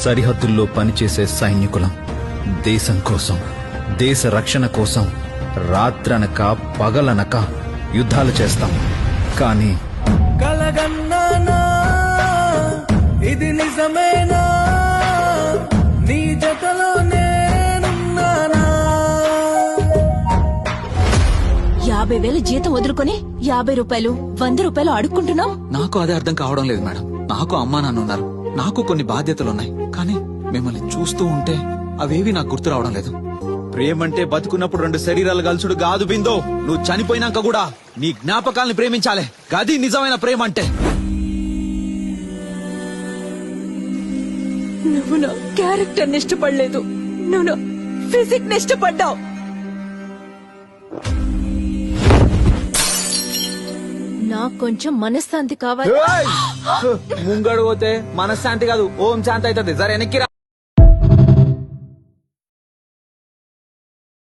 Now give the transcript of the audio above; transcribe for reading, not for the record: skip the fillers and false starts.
సరిహద్దుల్లో పనిచేసే సైనికులం. దేశం కోసం, దేశ రక్షణ కోసం రాత్రనక పగలనక యుద్ధాలు చేస్తాం. కానీ కలగన్నానా ఇది నిజమేనా, నీ జతలో నేనున్నానా. 50,000 జీతం వదులుకొని 50 రూపాయలు 100 రూపాయలు అడుక్కుంటున్నావు. నాకు అదే అర్థం కావడం లేదు మేడం. నాకు అమ్మా నాన్న ఉన్నారు, నాకు కొన్ని బాధ్యతలున్నాయి. కానీ మిమ్మల్ని చూస్తూ ఉంటే అవేవి నాకు గుర్తు రావడం లేదు. ప్రేమంటే బతుకున్నప్పుడు 2 శరీరాలు కలుసుడు కాదు బిందో. నువ్వు చనిపోయినాక కూడా నీ జ్ఞాపకాల్ని ప్రేమించాలే. గది నిజమైన ప్రేమ అంటే. నువ్వు నా క్యారెక్టర్ ఇష్టపడలేదు, నువ్వు నా ఫిజిక్ ఇష్టపడ్డావు. నాకు కొంచెం మనశ్శాంతి కావాలి. ముంగడు పోతే మనశ్శాంతి కాదు, ఓం శాంతి అవుతుంది. జర వెనక్కి రా.